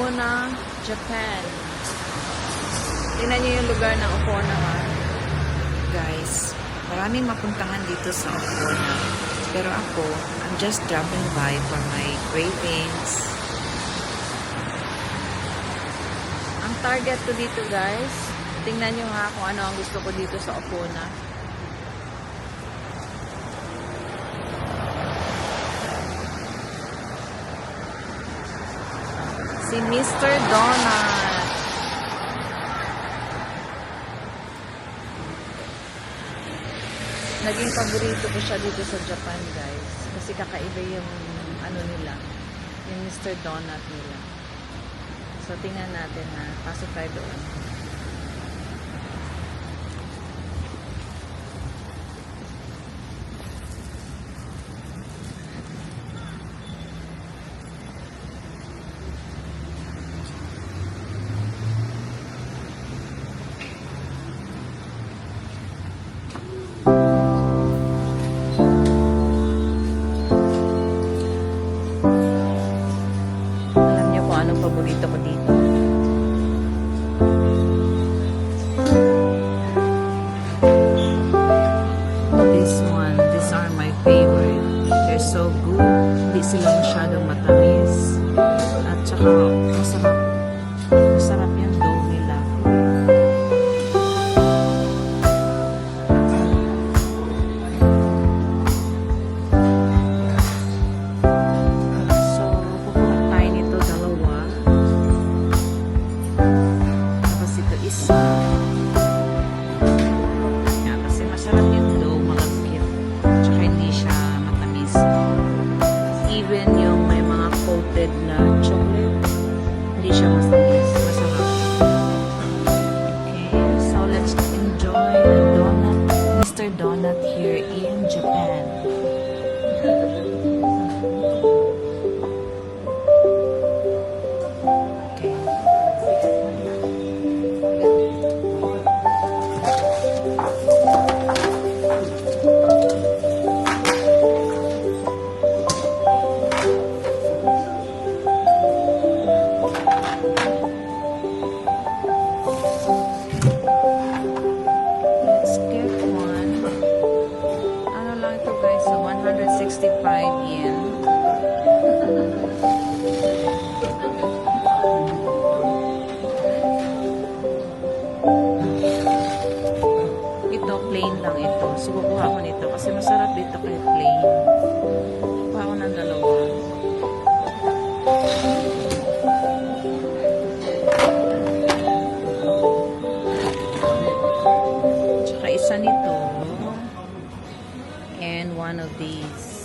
Okona, Japan. Tingnan nyo yung lugar ng Okona, ha? Guys, maraming mapuntahan dito sa Okona. Pero ako, I'm just dropping by for my cravings. Ang target ko dito, guys, tingnan nyo ha kung ano ang gusto ko dito sa Okona. Si Mr. Donut. Naging paborito ko siya dito sa Japan, guys. Kasi kakaiba yung ano nila. Yung Mr. Donut nila. So, tingnan natin ha. Pasok tayo doon. Anong paborito ko dito? These are my favorite. They're so good. Hindi sila masyadong matamis. At saka, masarap. Masarap yung dough nila. Kasi masarap yung dough, malagkit. Tsaka hindi siya matamis. Even yung may mga coated na chocolate, hindi siya matamis. Masarap. Okay, so let's enjoy the donut. Mr. Donut here in Japan. So 165 yen. Ito, plain lang ito. So kukuha ko nito kasi masarap dito kahit plain. Kukuha ko ng dalawa. Tsaka isa nito. And one of these.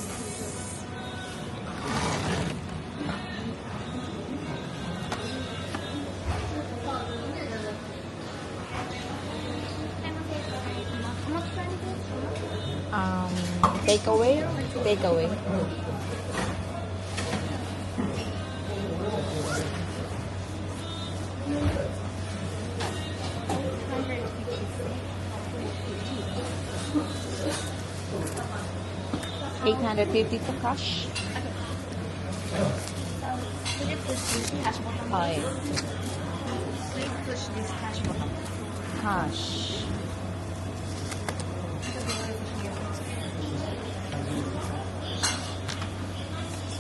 Takeaway? Takeaway. $850 to cash. Could you push this cash button? Hi. Please push this cash button. Cash.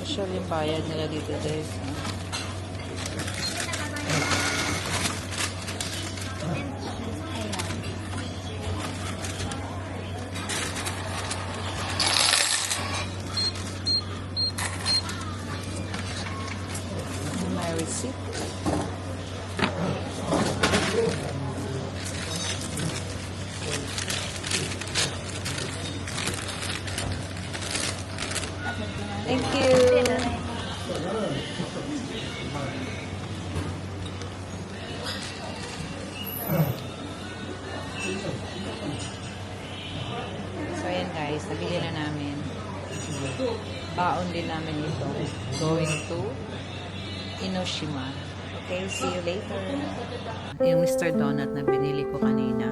Social yung bayad nila dito, guys. My receipt. Thank you. So ayan guys, nabili na namin. Baon din namin ito. Going to Enoshima. Okay, see you later. Yung Mr. Donut na binili ko kanina.